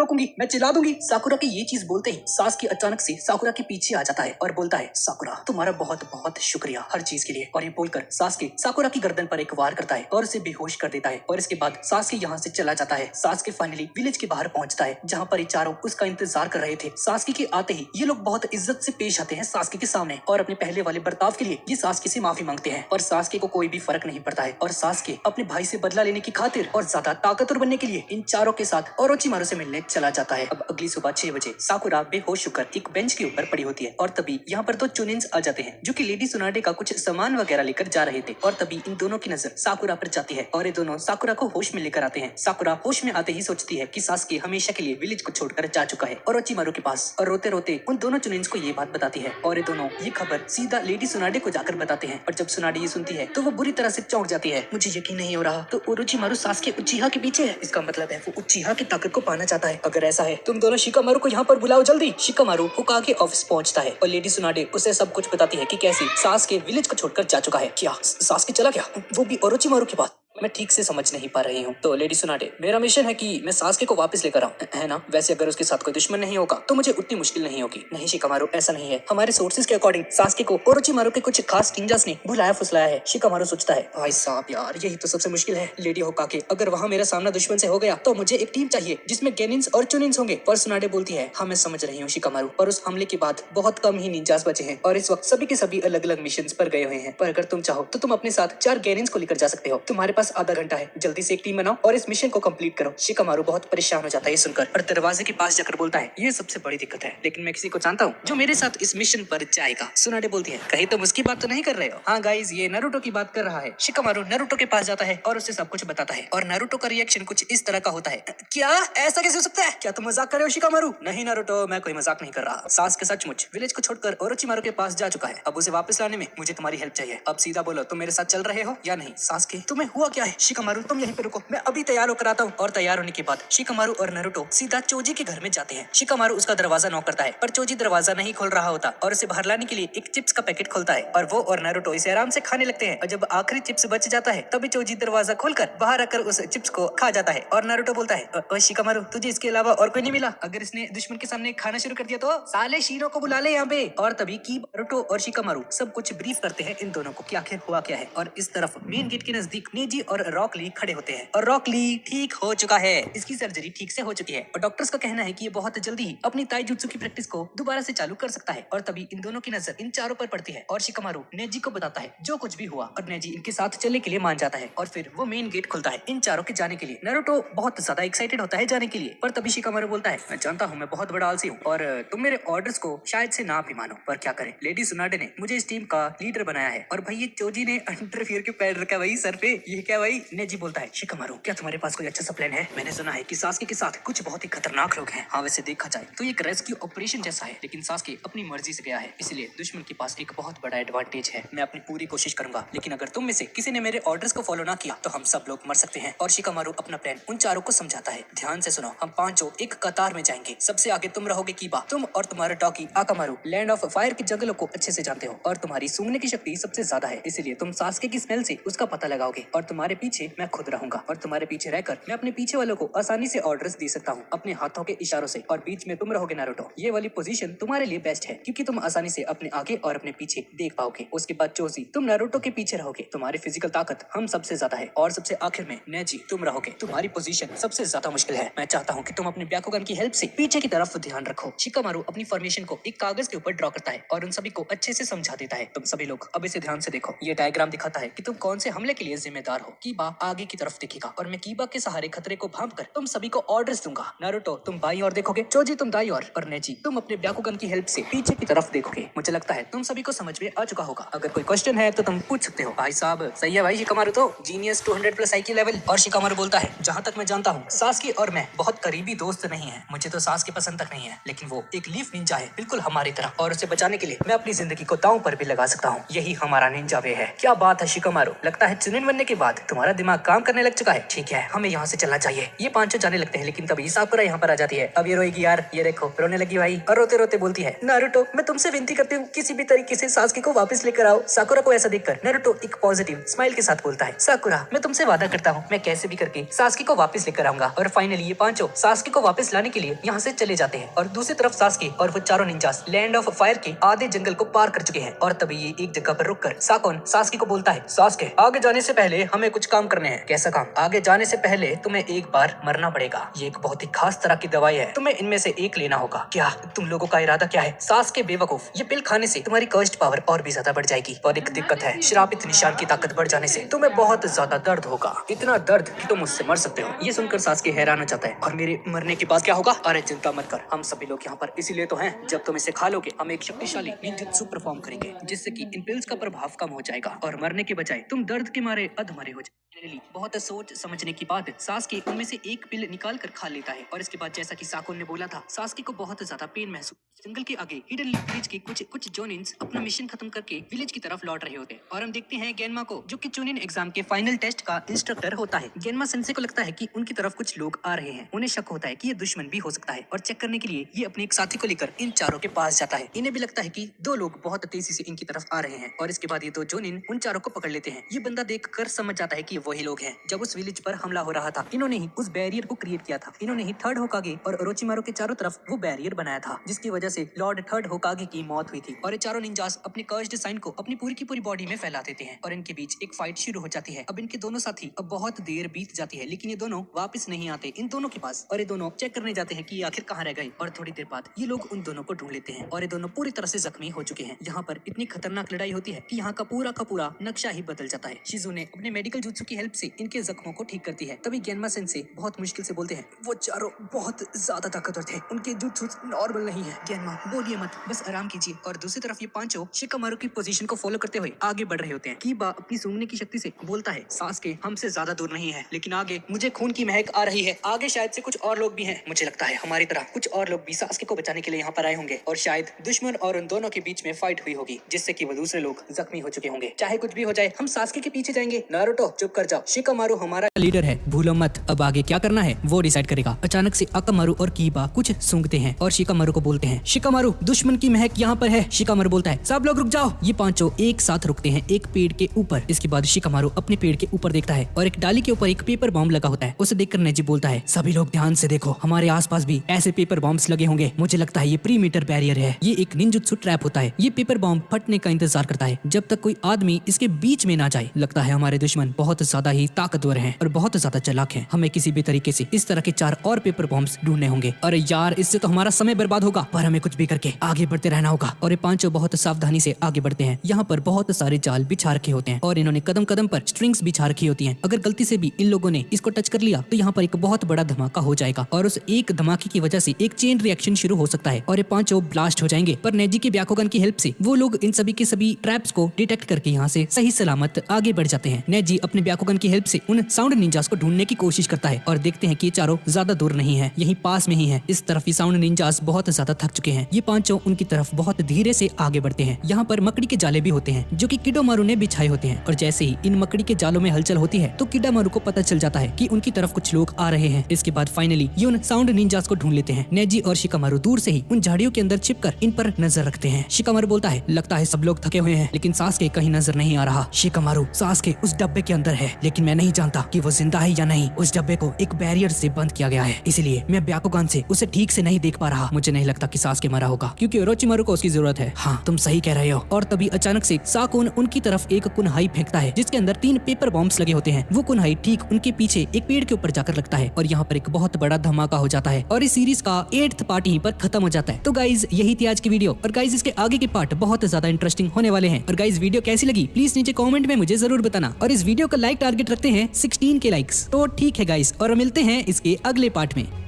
रोकूंगी, मैं चिल्ला दूंगी। साकुरा के ये चीज बोलते ही सास्की अचानक से साकुरा के पीछे आ जाता है और बोलता है, साकुरा तुम्हारा बहुत बहुत शुक्रिया हर चीज के लिए। और ये बोलकर सास्की साकुरा की गर्दन पर एक वार करता है और उसे बेहोश कर देता है। और इसके बाद सास्की यहाँ से चला जाता है। सास्की फाइनली विलेज के बाहर पहुंचता है जहाँ पर ये चारों उसका इंतजार कर रहे थे। सास्की के आते ही ये लोग बहुत इज्जत से पेश आते हैं सास्की के सामने और अपने पहले वाले बर्ताव के लिए ये सास्की से माफी मांगते हैं। और सास्की को कोई भी फर्क नहीं पड़ता है और सास्की अपने भाई से बदला लेने की खातिर और ज्यादा ताकतवर बनने के लिए इन चारों के साथ ओरोचिमारू से मिलने चला जाता है। अब अगली सुबह 6 बजे साकुरा बेहोश होकर एक बेंच के ऊपर पड़ी होती है और तभी यहाँ पर 2 चुनिन्स आ जाते हैं जो कि लेडी सुनाडे का कुछ सामान वगैरह लेकर जा रहे थे। और तभी इन दोनों की नजर साकुरा पर जाती है और ये दोनों साकुरा को होश में लेकर आते हैं। साकुरा होश में आते ही सोचती है कि सास्की हमेशा के लिए विलेज को छोड़कर जा चुका है ओरोचिमारू के पास, और रोते रोते उन दोनों चुनिन्स को ये बात बताती है। और ये दोनों ये खबर सीधा लेडी सुनाडे को जाकर बताते हैं। और जब सुनाडे ये सुनती है तो वो बुरी तरह से चौंक जाती है। मुझे यकीन नहीं हो रहा, तो ओरोचिमारू सास्की उचिहा के पीछे है। इसका मतलब है वो उचिहा की ताकत को पाना चाहता है। अगर ऐसा है तुम दोनों शिकामारू को यहाँ पर बुलाओ जल्दी। शिकामारू होकागे ऑफिस पहुंचता है और लेडी सुनाडे उसे सब कुछ बताती है कि कैसे सास्की विलेज को छोड़कर जा चुका है। क्या सास्की चला गया, वो भी ओरोचिमारू के पास? मैं ठीक से समझ नहीं पा रही हूँ। तो लेडी सुनाडे, मेरा मिशन है कि मैं सास्की को वापस लेकर आऊँ, है ना? वैसे अगर उसके साथ कोई दुश्मन नहीं होगा तो मुझे उतनी मुश्किल नहीं होगी। नहीं शिकामारू, ऐसा नहीं है। हमारे सोर्सेज के अकॉर्डिंग सास्की को ओरोचिमारू के कुछ खास निंजास ने बुलाया फुसलाया है। शिकामारू सोचता है, भाई साहब यार यही तो सबसे मुश्किल है। लेडी होकागे, अगर वहाँ मेरा सामना दुश्मन से हो गया तो मुझे एक टीम चाहिए जिसमें गेनिन्स और चुनिन्स होंगे। पर सुनाडे बोलती है, हाँ मैं समझ रही हूँ शिकामारू, पर उस हमले के बाद बहुत कम ही निंजास बचे हैं और इस वक्त सभी के सभी अलग अलग मिशन पर गए हुए हैं। पर अगर तुम चाहो तो तुम अपने साथ 4 गेनिन्स को लेकर जा सकते हो। तुम्हारे पास आधा घंटा है, जल्दी से एक टीम बनाओ और इस मिशन को कंप्लीट करो। शिकामारू बहुत परेशान हो जाता है ये सुनकर और दरवाजे के पास जाकर बोलता है, ये सबसे बड़ी दिक्कत है, लेकिन मैं किसी को जानता हूँ जो मेरे साथ इस मिशन पर जाएगा। सुनाडे बोलती है, कहीं तुम उसकी बात तो नहीं कर रहे हो? हाँ गाइस, ये नारुतो की बात कर रहा है। शिकामारू नारुतो के पास जाता है और उसे सब कुछ बताता है और नारुतो का रिएक्शन कुछ इस तरह का होता है, क्या ऐसा कैसे हो सकता है? क्या तुम मजाक कर रहे हो शिकामारू? नहीं नारुतो, मैं कोई मजाक नहीं कर रहा। सास्की सचमुच विलेज को छोड़कर ओरोचिमारू के पास जा चुका है। अब उसे वापस लाने में मुझे तुम्हारी हेल्प चाहिए। अब सीधा बोलो, तुम मेरे साथ चल रहे हो या नहीं? सास्की, तुम्हें हुआ क्या है? शिकामारू, तुम यहीं पे रुको, मैं अभी तैयार होकर आता हूँ। और तैयार होने के बाद शिकामारू और नारुतो सीधा चोजी के घर में जाते हैं। शिकामारू उसका दरवाजा नॉक करता है पर चोजी दरवाजा नहीं खोल रहा होता और उसे बाहर लाने के लिए एक चिप्स का पैकेट खोलता है और वो और नारुतो इसे आराम से खाने लगते हैं। और जब आखिरी चिप्स बच जाता है तभी चोजी दरवाजा खोलकर बाहर आकर उस चिप्स को खा जाता है और नारुतो बोलता है, ओ शिकामारू, तुझे इसके अलावा और कोई नहीं मिला? अगर इसने दुश्मन के सामने खाना शुरू कर दिया तो साले शीरो को बुला ले यहाँ पे। और तभी की नारुतो और शिकामारू सब कुछ ब्रीफ करते हैं इन दोनों को कि आखिर हुआ क्या है। और इस तरफ मेन गेट के नजदीक नेजी और रॉक ली खड़े होते हैं और रॉक ली ठीक हो चुका है, इसकी सर्जरी ठीक से हो चुकी है और डॉक्टर्स का कहना है कि ये बहुत जल्दी ही अपनी ताइजुत्सु की प्रैक्टिस को दोबारा से चालू कर सकता है। और तभी इन दोनों की नजर इन चारों पर पड़ती है और शिकामारू नेजी को बताता है जो कुछ भी हुआ और नेजी इनके साथ चलने के लिए मान जाता है और फिर वो मेन गेट खुलता है इन चारों के जाने के लिए। नारुतो बहुत ज्यादा एक्साइटेड होता है जाने के लिए, पर तभी शिकामारू बोलता है, मैं जानता हूँ मैं बहुत बड़ा आलसी हूँ और तुम मेरे ऑर्डर्स को शायद से ना भी मानो, पर क्या करें, लेडी सुनाडे ने मुझे इस टीम का लीडर बनाया है। और भाई ये चोजी ने इंटरफियर क्यों पैर रखा भाई सर पे, ये क्या भाई? नेजी बोलता है, शिकामारू क्या तुम्हारे पास कोई अच्छा सा प्लान है? मैंने सुना है कि सास्की के साथ कुछ बहुत ही खतरनाक लोग हैं। हाँ वैसे देखा जाए तो एक रेस्क्यू ऑपरेशन जैसा है, लेकिन सास्की अपनी मर्जी से गया है, इसलिए दुश्मन के पास एक बहुत बड़ा एडवांटेज है। मैं अपनी पूरी कोशिश करूंगा, लेकिन अगर तुम में से किसी ने मेरे ऑर्डर्स को फॉलो ना किया तो हम सब लोग मर सकते हैं। और शिकामारू अपना प्लान उन चारों को समझाता है, ध्यान से सुनो, हम पांचों एक कतार में जाएंगे, सबसे आगे तुम रहोगे कीबा, तुम और तुम्हारा डॉगी आकामारू लैंड ऑफ फायर के जंगलों को अच्छे से जानते हो और तुम्हारी सूंघने की शक्ति सबसे ज्यादा है, इसलिए तुम सास्की की स्मेल से उसका पता लगाओगे। और तुम्हारे पीछे मैं खुद रहूंगा और तुम्हारे पीछे रहकर मैं अपने पीछे वालों को आसानी से ऑर्डर्स दे सकता हूँ अपने हाथों के इशारों से, और बीच में तुम रहोगे नारुतो। ये वाली पोजीशन तुम्हारे लिए बेस्ट है क्योंकि तुम आसानी से अपने आगे और अपने पीछे देख पाओगे। उसके बाद चोजी, तुम नारुतो के पीछे रहोगे, तुम्हारी फिजिकल ताकत हम सबसे ज्यादा है। और सबसे आखिर में नेजी, तुम रहोगे, तुम्हारी पोजीशन सबसे ज्यादा मुश्किल है। मैं चाहता हूँ कि तुम अपने ब्याकुगन की हेल्प से पीछे की तरफ ध्यान रखो। शिकामारू अपनी फॉर्मेशन को एक कागज के ऊपर ड्रॉ करता है और उन सभी को अच्छे से समझा देता है। तुम सभी लोग अब इसे ध्यान से देखो, ये डायग्राम दिखाता है कि तुम कौन से हमले के लिए जिम्मेदार हो। कीबा आगे की तरफ दिखेगा और मैं कीबा के सहारे खतरे को भांपकर तुम सभी को ऑर्डर्स दूंगा। नारुतो तुम बाईं ओर देखोगे, चोजी तुम दाईं ओर, और नेजी तुम अपने ब्याकुगन की हेल्प से पीछे की तरफ देखोगे। मुझे लगता है तुम सभी को समझ में आ चुका होगा। अगर कोई क्वेश्चन है तो तुम पूछ सकते हो। भाई साहब सही है भाई, शिकामारू तो जीनियस 200+ IQ लेवल। और शिकामारू बोलता है, जहाँ तक मैं जानता हूँ सास्की और मैं बहुत करीबी दोस्त नहीं है, मुझे तो सास्की पसंद तक नहीं है, लेकिन वो एक लीफ निंजा है बिल्कुल हमारी तरह, और उसे बचाने के लिए मैं अपनी जिंदगी को दांव पर भी लगा सकता हूँ। यही हमारा निंजा वे है। क्या बात है शिकामारू, लगता है चुनिन बनने के बाद तुम्हारा दिमाग काम करने लग चुका है। ठीक है, हमें यहाँ से चलना चाहिए। ये पांचों जाने लगते हैं, लेकिन तभी साकुरा यहाँ पर आ जाती है। अब ये रोएगी यार, ये देखो रोने लगी भाई, और रोते रोते बोलती है नारुतो मैं तुमसे विनती करती हूँ किसी भी तरीके से सासुके को वापस लेकर आओ। साकुरा को ऐसा देखकर नारुतो एक पॉजिटिव स्माइल के साथ बोलता है साकुरा मैं तुमसे वादा करता हूँ मैं कैसे भी करके सासुके को वापस लेकर आऊंगा। और फाइनली ये पांचों सासुके को वापस लाने के लिए यहाँ से चले जाते हैं। और दूसरी तरफ सासुके और वो चारों निंजास लैंड ऑफ फायर के आधे जंगल को पार कर चुके हैं। और तभी ये एक जगह पर रुककर साकोन सासुके को बोलता है सासुके आगे जाने से पहले हमें कुछ काम करने हैं। कैसा काम? आगे जाने से पहले तुम्हें एक बार मरना पड़ेगा। ये एक बहुत ही खास तरह की दवाई है, तुम्हें इनमें से एक लेना होगा। क्या तुम लोगों का इरादा क्या है? सासुके बेवकूफ, ये पिल खाने से तुम्हारी कर्स्ट पावर और भी ज्यादा बढ़ जाएगी। और एक दिक्कत है, श्रापित निशान की ताकत बढ़ जाने से तुम्हें बहुत ज्यादा दर्द होगा, इतना दर्द कि तुम उससे मर सकते हो। ये सुनकर सासुके हैरान हो जाता है। और मेरे मरने के बाद क्या होगा? अरे चिंता मत कर, हम सभी लोग यहाँ पर इसीलिए तो हैं, जब तुम इसे खा लोगे हम एक शक्तिशाली निंजुत्सु परफॉर्म करेंगे जिससे कि इन पिल्स का प्रभाव कम हो जाएगा और मरने के बजाय तुम दर्द के मारे अधमरे हो जाए। बहुत सोच समझने की बात सासुके उनमें से एक पिल निकाल कर खा लेता है। और इसके बाद जैसा कि साकोन ने बोला था, सासुके को बहुत ज्यादा पेन महसूस। जंगल के आगे हिडन विलेज के कुछ जोनिन्स अपना मिशन खत्म करके विलेज की तरफ लौट रहे होते हैं। और हम देखते हैं गेनमा को, जो कि चुनिन एग्जाम के फाइनल टेस्ट का इंस्ट्रक्टर होता है। गेनमा सेंसे को लगता है कि उनकी तरफ कुछ लोग आ रहे हैं, उन्हें शक होता है कि ये दुश्मन भी हो सकता है। और चेक करने के लिए ये अपने एक साथी को लेकर इन चारों के पास जाता है। इन्हें भी लगता है कि दो लोग बहुत तेजी से इनकी तरफ आ रहे हैं। और इसके बाद ये दो जोनिन उन चारों को पकड़ लेते हैं। ये बंदा देखकर समझ जाता है कि वही लोग हैं जब उस विलेज पर हमला हो रहा था। इन्होंने ही उस बैरियर को क्रिएट किया था। इन्होंने ही थर्ड होकागे और ओरोचिमारू के चारों तरफ वो बैरियर बनाया था, जिसकी वजह से लॉर्ड थर्ड होकागे की मौत हुई थी। और ये चारों निंजास अपनी कर्स्ड साइन को अपनी पूरी की पूरी बॉडी में फैला देते हैं। और इनके बीच एक फाइट शुरू हो जाती है। अब इनके दोनों साथी, अब बहुत देर बीत जाती है लेकिन ये दोनों वापस नहीं आते इन दोनों के पास। और ये दोनों चेक करने जाते हैं कि ये आखिर कहाँ रह गए। और थोड़ी देर बाद ये लोग उन दोनों को ढूंढ लेते हैं और ये दोनों पूरी तरह से जख्मी हो चुके हैं। यहाँ पर इतनी खतरनाक लड़ाई होती है कि यहाँ का पूरा नक्शा ही बदल जाता है। शिजू ने अपने मेडिकल जुत्सु की हेल्प से इनके जख्मों को ठीक करती है। तभी गेनमा सेंसे बहुत मुश्किल से बोलते हैं वो चारों बहुत ज्यादा ताकतवर थे, उनके जुत्सु नॉर्मल नहीं है। गेनमा बोलिए मत, बस आराम कीजिए। और दूसरी तरफ ये पांचों शिकामारू की पोजीशन को फॉलो करते हुए आगे बढ़ रहे होते हैं। कीबा अपनी सूंघने की शक्ति से बोलता है सासुके हमसे ज्यादा दूर नहीं है, लेकिन आगे मुझे खून की महक आ रही है। आगे शायद से कुछ और लोग भी हैं। मुझे लगता है हमारी तरह कुछ और लोग भी सासुके को बचाने के लिए यहाँ पर आए होंगे। और शायद दुश्मन और उन दोनों के बीच में फाइट हुई होगी, जिससे कि वो दूसरे लोग जख्मी हो चुके होंगे। चाहे कुछ भी हो जाए, हम सासुके के पीछे जाएंगे। नारुतो चुप कर जाओ, शिकामारू हमारा लीडर है, भूलो मत। अब आगे क्या करना है वो डिसाइड करेगा। अचानक से अकामारू और कीबा कुछ सूंघते हैं और शिकामारू को बोलते हैं शिकामारू दुश्मन की महक यहाँ पर है। शिकामारू बोलता है सब लोग रुक जाओ। ये पांचों एक साथ रुकते हैं एक पेड़ के ऊपर। इसके बाद शिकामारू अपने पेड़ के ऊपर देखता है और एक डाली के ऊपर एक पेपर बॉम्ब लगा होता है। उसे देखकर नेजी बोलता है सभी लोग ध्यान से देखो, हमारे आसपास भी ऐसे पेपर बॉम्ब्स लगे होंगे। मुझे लगता है ये प्रीमीटर बैरियर है, ये एक निंजुत्सु ट्रैप होता है। ये पेपर बॉम्ब फटने का इंतजार करता है जब तक कोई आदमी इसके बीच में ना जाए। लगता है हमारे दुश्मन बहुत ज्यादा ही ताकतवर हैं और बहुत ज्यादा चालाक हैं। हमें किसी भी तरीके से इस तरह के 4 और पेपर बॉम्ब्स ढूंढने होंगे। अरे यार इससे तो हमारा समय बर्बाद होगा, पर हमें कुछ भी करके आगे बढ़ते रहना होगा। और ये पांचों बहुत सावधानी से आगे बढ़ते हैं। यहाँ पर बहुत सारे जाल बिछा रखे होते हैं और इन्होंने कदम कदम पर स्ट्रिंग्स बिछा रखी होती हैं। अगर गलती से भी इन लोगों ने इसको टच कर लिया तो यहाँ पर एक बहुत बड़ा धमाका हो जाएगा और उस एक धमाके की वजह से एक चेन रिएक्शन शुरू हो सकता है और ये पांचों ब्लास्ट हो जाएंगे। पर नेजी के ब्याकोगन की हेल्प से वो लोग इन सभी के सभी ट्रैप्स को डिटेक्ट करके यहाँ से सही सलामत आगे बढ़ जाते हैं। नेजी अपने ब्याकोगन की हेल्प से उन साउंड निंजास को ढूंढने की कोशिश करता है और देखते हैं कि ये चारों ज्यादा दूर नहीं है, यहीं पास में ही है। इस तरफ ये साउंड निंजास बहुत ज्यादा थक चुके हैं। ये पांचों उनकी तरफ बहुत धीरे से आगे बढ़ते हैं। यहाँ पर मकड़ी के जाले भी होते हैं जो कि किडोमारू ने बिछाए होते हैं। और जैसे ही इन मकड़ी के जालों में हलचल होती है तो किडोमारू को पता चल जाता है कि उनकी तरफ कुछ लोग आ रहे हैं। इसके बाद फाइनली ये उन साउंड निंजास को ढूंढ लेते हैं। नेजी और शिकामारू दूर से ही उन झाड़ियों के अंदर छिपकर इन पर नजर रखते हैं। शिकामारू बोलता है लगता है सब लोग थके हुए हैं, लेकिन सासुके कहीं नजर नहीं आ रहा। शिकामारू सासुके उस डब्बे के अंदर है, लेकिन मैं नहीं जानता कि वो जिंदा है या नहीं। उस डब्बे को एक बैरियर से बंद किया गया है, इसलिए मैं ब्याकोगन से उसे ठीक से नहीं देख पा रहा। मुझे नहीं लगता कि सासुके मरा होगा, क्योंकि ओरोचिमारू को उसकी जरूरत है। हाँ तुम सही कह रहे हो। और तभी अचानक से साकोन उनकी तरफ एक कुनहाई फेंकता है जिसके अंदर 3 पेपर बॉम्ब्स लगे होते हैं। वो कुनहाई ठीक उनके पीछे एक पेड़ के ऊपर जाकर लगता है और यहाँ पर एक बहुत बड़ा धमाका हो जाता है और इस सीरीज का 8th पार्ट यहीं पर खत्म हो जाता है। तो गाइज यही थी आज की वीडियो और गाइज इसके आगे के पार्ट बहुत ज्यादा इंटरेस्टिंग होने वाले हैं। और गाइज वीडियो कैसी लगी प्लीज नीचे कमेंट में मुझे जरूर बताना। और इस वीडियो का लाइक टारगेट रखते हैं 16 के लाइक्स। तो ठीक है गाइज, और मिलते हैं इसके अगले पार्ट में।